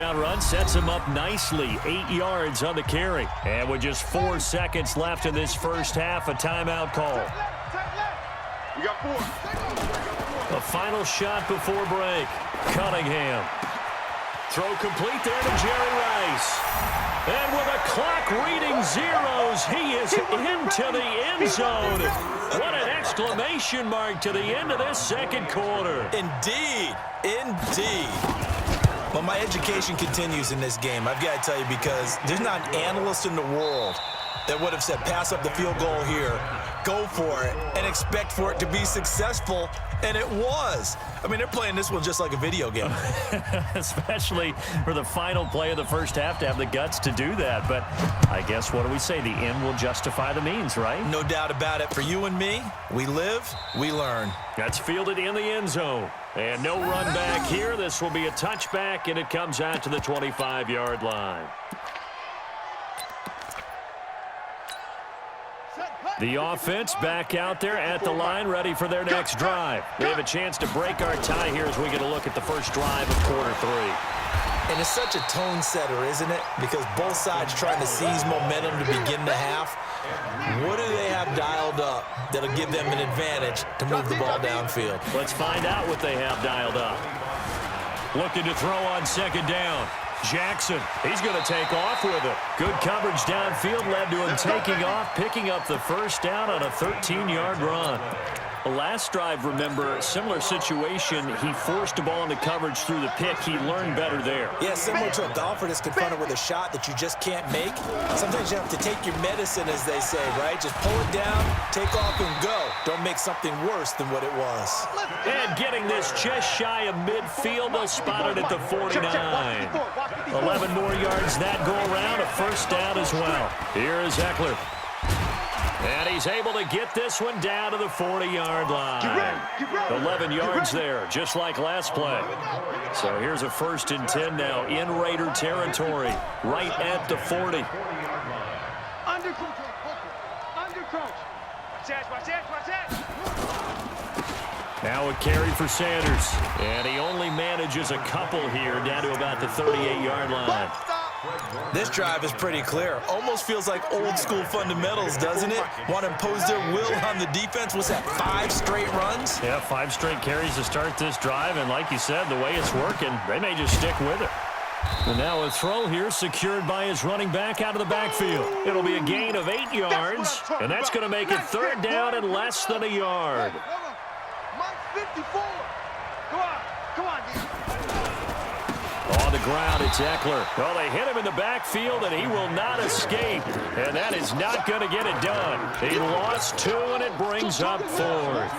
Run sets him up nicely. 8 yards on the carry. And with just 4 seconds left in this first half, a timeout call. We got 4. A final shot before break. Cunningham. Throw complete there to Jerry Rice. And with a clock reading zeros, he is into the end zone. What an exclamation mark to the end of this second quarter. Indeed. Indeed. Well, my education continues in this game. I've got to tell you, because there's not an analyst in the world that would have said pass up the field goal here, go for it, and expect for it to be successful, and it was. I mean, they're playing this one just like a video game. Especially for the final play of the first half to have the guts to do that. But I guess, what do we say? The end will justify the means, right? No doubt about it. For you and me, we live, we learn. That's fielded in the end zone. And no run back here. This will be a touchback, and it comes out to the 25-yard line. The offense back out there at the line, ready for their next drive. We have a chance to break our tie here as we get a look at the first drive of quarter 3. And it's such a tone setter, isn't it? Because both sides trying to seize momentum to begin the half. What do they have dialed up that'll give them an advantage to move the ball downfield? Let's find out what they have dialed up. Looking to throw on second down. Jackson, he's going to take off with it. Good coverage downfield led to him taking off, picking up the first down on a 13-yard run. The last drive, remember, similar situation. He forced the ball into coverage through the pick. He learned better there. Yeah, similar to a golfer that's confronted with a shot that you just can't make. Sometimes you have to take your medicine, as they say, right? Just pull it down, take off, and go. Don't make something worse than what it was. And getting this just shy of midfield, they'll spot it at the 49. 11 more yards that go around, a first down as well. Here is Eckler. And he's able to get this one down to the 40-yard line. 11 yards there, just like last play. So here's a 1st and 10 now in Raider territory, right at the 40. Under control. Under coach. Watch that. Now a carry for Sanders. And he only manages a couple here down to about the 38-yard line. This drive is pretty clear. Almost feels like old school fundamentals, doesn't it? Want to impose their will on the defense. What's that, 5 straight runs? Yeah, 5 straight carries to start this drive. And like you said, the way it's working, they may just stick with it. And now a throw here secured by his running back out of the backfield. It'll be a gain of 8 yards, and that's going to make it 3rd down and less than a yard. Mike 54. Come on. On the ground, it's Eckler. Well, they hit him in the backfield, and he will not escape. And that is not going to get it done. He lost 2, and it brings up 4th.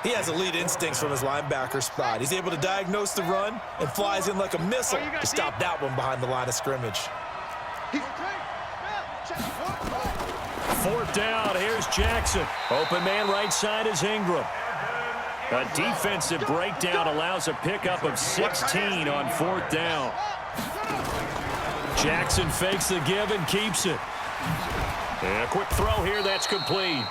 He has elite instincts from his linebacker spot. He's able to diagnose the run and flies in like a missile to stop that one behind the line of scrimmage. 4th down, here's Jackson. Open man right side is Ingram. A defensive breakdown allows a pickup of 16 on 4th down. Jackson fakes the give and keeps it. And a quick throw here, that's complete.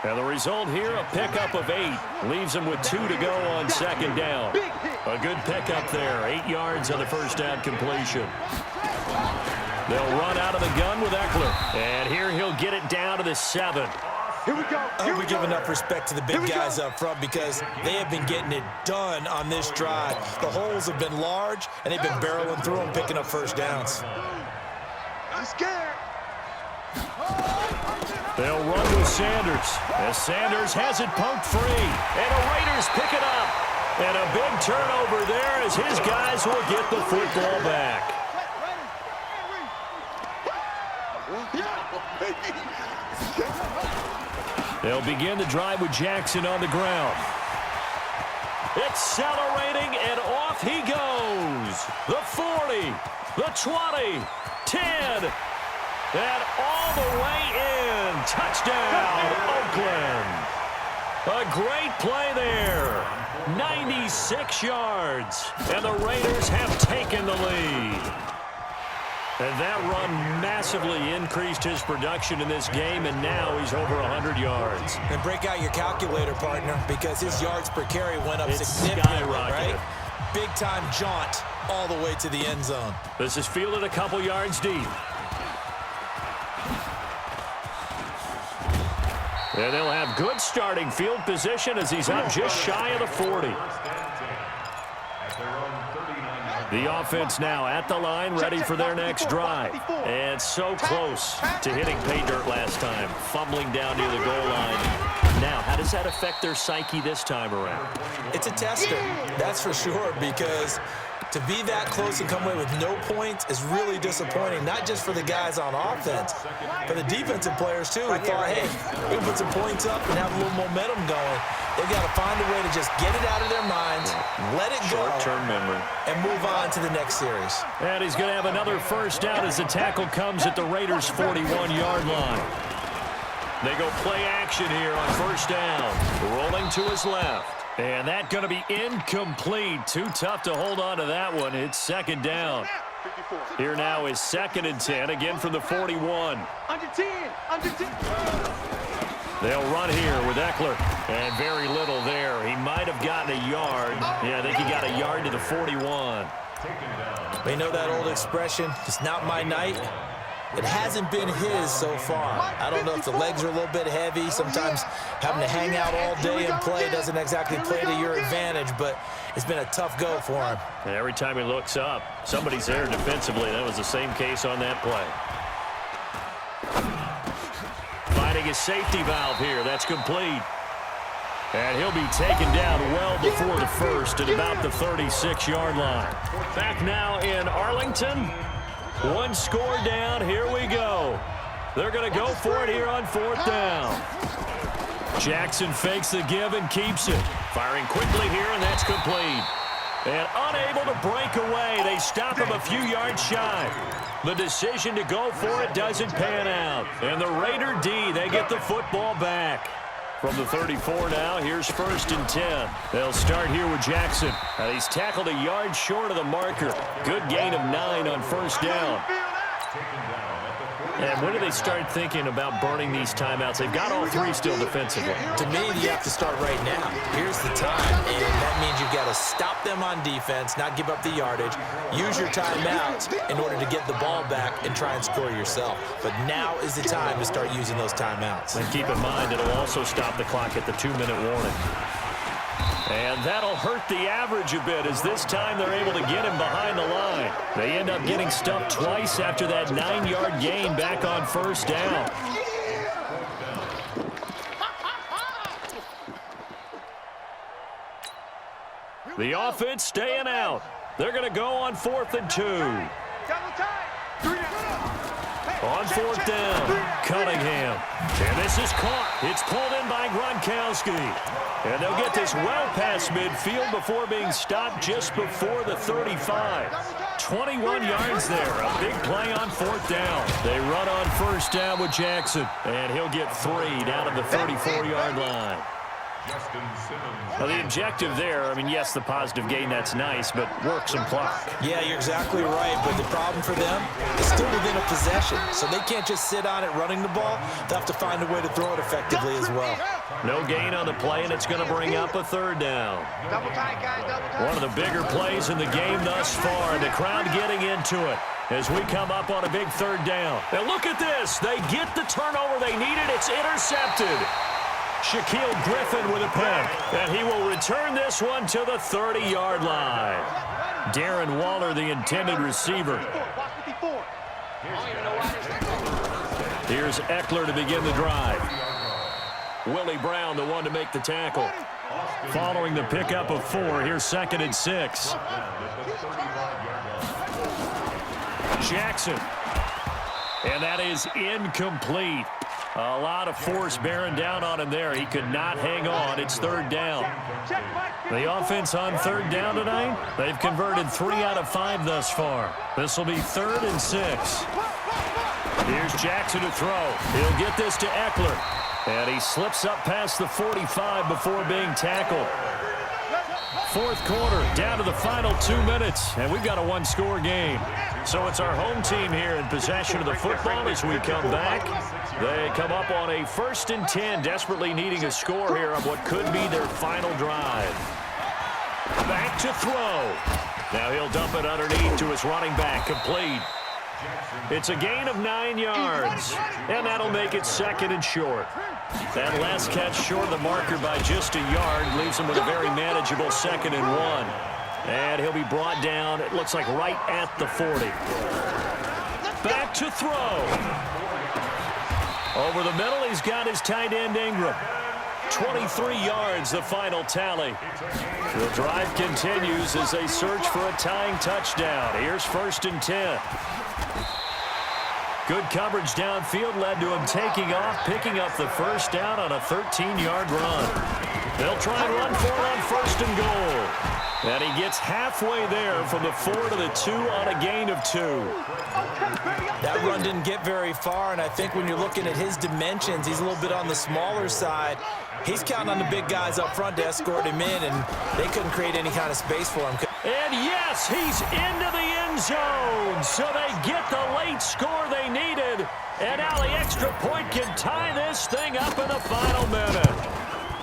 And the result here, a pickup of 8. Leaves him with 2 to go on 2nd down. A good pickup there, 8 yards on the first down completion. They'll run out of the gun with Eckler. And here he'll get it down to the 7. Here we go. I hope we give enough respect to the big guys up front, because they have been getting it done on this drive. The holes have been large, and they've been barreling through them, picking up first downs. I'm scared. They'll run with Sanders, as Sanders has it poked free. And the Raiders pick it up. And a big turnover there as his guys will get the football back. They'll begin the drive with Jackson on the ground. Accelerating, and off he goes. The 40, the 20, 10, and all the way in. Touchdown, Oakland. A great play there. 96 yards, and the Raiders have taken the lead. And that run massively increased his production in this game, and now he's over 100 yards. And break out your calculator, partner, because his yards per carry went up significantly, right? big-time jaunt all the way to the end zone. This is fielded a couple yards deep. And they'll have good starting field position as he's up just shy of the 40. The offense now at the line, ready for their next drive. And so close to hitting pay dirt last time, fumbling down near the goal line. Now, how does that affect their psyche this time around? It's a tester, that's for sure, because to be that close and come away with no points is really disappointing, not just for the guys on offense, but the defensive players, too, who thought, hey, we can put some points up and have a little momentum going. They've got to find a way to just get it out of their minds, let it go, short-term memory, and move on to the next series. And he's going to have another first down as the tackle comes at the Raiders' 41-yard line. They go play action here on first down, rolling to his left. And that's going to be incomplete. Too tough to hold on to that one. It's second down. Here now is 2nd and 10, again from the 41. Under 10, under 10. They'll run here with Eckler. And very little there. He might have gotten a yard. Yeah, I think he got a yard to the 41. We know that old expression, it's not my night. It hasn't been his so far. I don't know if the legs are a little bit heavy. Sometimes having to hang out all day and play doesn't exactly play to your advantage, but it's been a tough go for him. And every time he looks up, somebody's there defensively. That was the same case on that play. Finding his safety valve here. That's complete. And he'll be taken down well before the first at about the 36-yard line. Back now in Arlington. One score down. Here we go. They're going to go for it here on 4th down. Jackson fakes the give and keeps it. Firing quickly here, and that's complete. And unable to break away. They stop him a few yards shy. The decision to go for it doesn't pan out. And the Raider D, they get the football back. From the 34 now, here's 1st and 10. They'll start here with Jackson. He's tackled a yard short of the marker. Good gain of 9 on first down. And when do they start thinking about burning these timeouts? They've got all 3 still defensively. To me, you have to start right now. Here's the time, and that means you've got to stop them on defense, not give up the yardage. Use your timeouts in order to get the ball back and try and score yourself. But now is the time to start using those timeouts. And keep in mind, it'll also stop the clock at the 2-minute warning. And that'll hurt the average a bit as this time they're able to get him behind the line. They end up getting stuffed twice after that 9-yard gain back on first down. The offense staying out. They're going to go on 4th and 2. On 4th down, Cunningham. And this is caught. It's pulled in by Gronkowski. And they'll get this well past midfield before being stopped just before the 35. 21 yards there. A big play on 4th down. They run on first down with Jackson. And he'll get 3 down to the 34-yard line. Well, the objective there, I mean, yes, the positive gain, that's nice, but work some clock. Yeah, you're exactly right, but the problem for them is still within a possession, so they can't just sit on it running the ball. They'll have to find a way to throw it effectively as well. No gain on the play, and it's going to bring up a 3rd down. One of the bigger plays in the game thus far, the crowd getting into it as we come up on a big 3rd down. Now look at this. They get the turnover they needed. It's intercepted. Shaquille Griffin with a pick, and he will return this one to the 30-yard line. Darren Waller, the intended receiver. Here's Eckler to begin the drive. Willie Brown, the one to make the tackle. Following the pickup of 4, here's 2nd and 6. Jackson. And that is incomplete. A lot of force bearing down on him there. He could not hang on. It's 3rd down. The offense on 3rd down tonight, they've converted 3 out of 5 thus far. This will be 3rd and 6. Here's Jackson to throw. He'll get this to Eckler. And he slips up past the 45 before being tackled. 4th quarter, down to the final 2 minutes, and we've got a 1-score game. So it's our home team here in possession of the football as we come back. They come up on a 1st and 10, desperately needing a score here on what could be their final drive. Back to throw. Now he'll dump it underneath to his running back. Complete. It's a gain of 9 yards, and that'll make it 2nd and short. That last catch short of the marker by just a yard leaves him with a very manageable 2nd and 1. And he'll be brought down, it looks like right at the 40. Back to throw. Over the middle, he's got his tight end Ingram. 23 yards, the final tally. The drive continues as they search for a tying touchdown. Here's 1st and 10. Good coverage downfield led to him taking off, picking up the first down on a 13-yard run. They'll try and run for it on 1st and goal. And he gets halfway there from the 4 to the 2 on a gain of 2. That run didn't get very far, and I think when you're looking at his dimensions, he's a little bit on the smaller side. He's counting on the big guys up front to escort him in, and they couldn't create any kind of space for him. And yes, he's into the end zone, so they get the late score they needed. And now the extra point can tie this thing up in the final minute.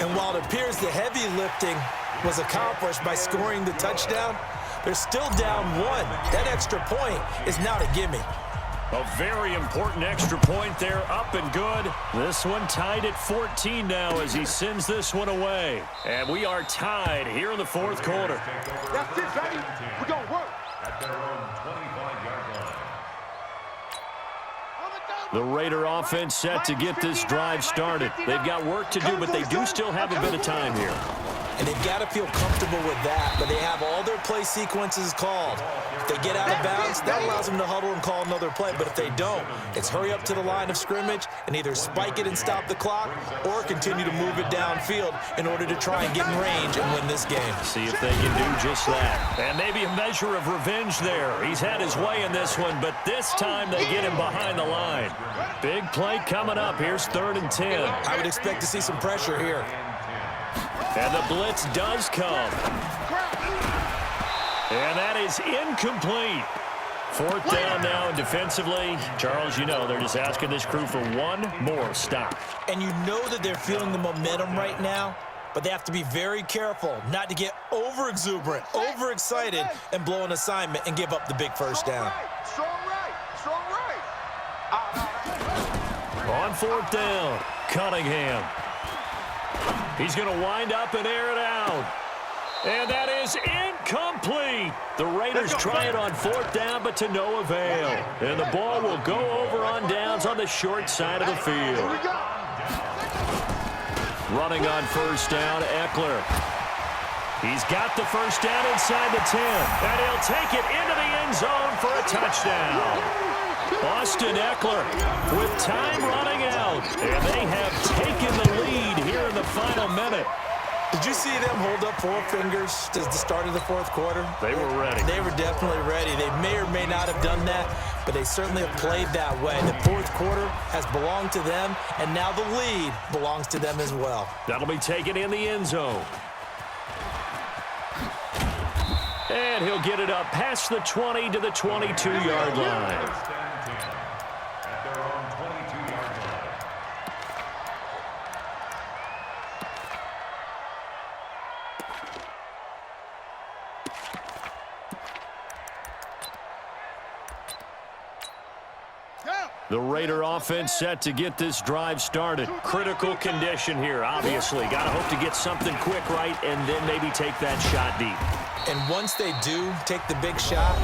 And while it appears the heavy lifting was accomplished by scoring the touchdown, they're still down 1. That extra point is not a gimme. A very important extra point there, up and good. This one tied at 14 now as he sends this one away. And we are tied here in the 4th quarter. That's it, baby. We're going to work. The Raider offense set to get this drive started. They've got work to do, but they do still have a bit of time here. And they've got to feel comfortable with that, but they have all their play sequences called. If they get out of bounds, that allows them to huddle and call another play. But if they don't, it's hurry up to the line of scrimmage and either spike it and stop the clock or continue to move it downfield in order to try and get in range and win this game. See if they can do just that. And maybe a measure of revenge there. He's had his way in this one, but this time they get him behind the line. Big play coming up. Here's 3rd and 10. I would expect to see some pressure here. And the blitz does come. And that is incomplete. 4th down now defensively. Charles, you know they're just asking this crew for one more stop. And you know that they're feeling the momentum right now, but they have to be very careful not to get over-exuberant, overexcited, and blow an assignment and give up the big first down. Strong right. Strong right. On 4th down, Cunningham. He's going to wind up and air it out. And that is incomplete. The Raiders try it on 4th down, but to no avail. And the ball will go over on downs on the short side of the field. Running on 1st down, Eckler. He's got the first down inside the 10. And he'll take it into the end zone for a touchdown. Austin Eckler with time running out. And they have taken the lead here in the final minute. Did you see them hold up 4 fingers to the start of the 4th quarter? They were ready. They were definitely ready. They may or may not have done that, but they certainly have played that way. The 4th quarter has belonged to them, and now the lead belongs to them as well. That'll be taken in the end zone. And he'll get it up past the 20 to the 22-yard line. The Raider offense set to get this drive started. Critical condition here, obviously. Got to hope to get something quick right and then maybe take that shot deep. And once they do take the big shot,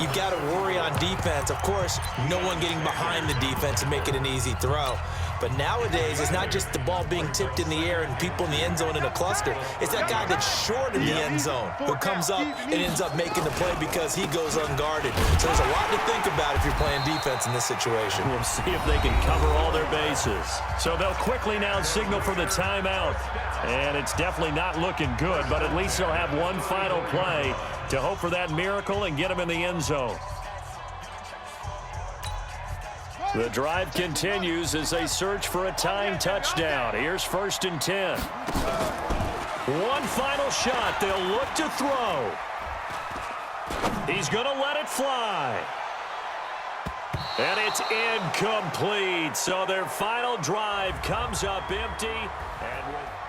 you've got to worry on defense. Of course, no one getting behind the defense and making an easy throw. But nowadays, it's not just the ball being tipped in the air and people in the end zone in a cluster. It's that guy that's short in the end zone who comes up and ends up making the play because he goes unguarded. So there's a lot to think about if you're playing defense in this situation. We'll see if they can cover all their bases. So they'll quickly now signal for the timeout. And it's definitely not looking good, but at least they'll have one final play to hope for that miracle and get them in the end zone. The drive continues as they search for a tying touchdown. Here's 1st and 10. One final shot. They'll look to throw. He's going to let it fly. And it's incomplete. So their final drive comes up empty. And with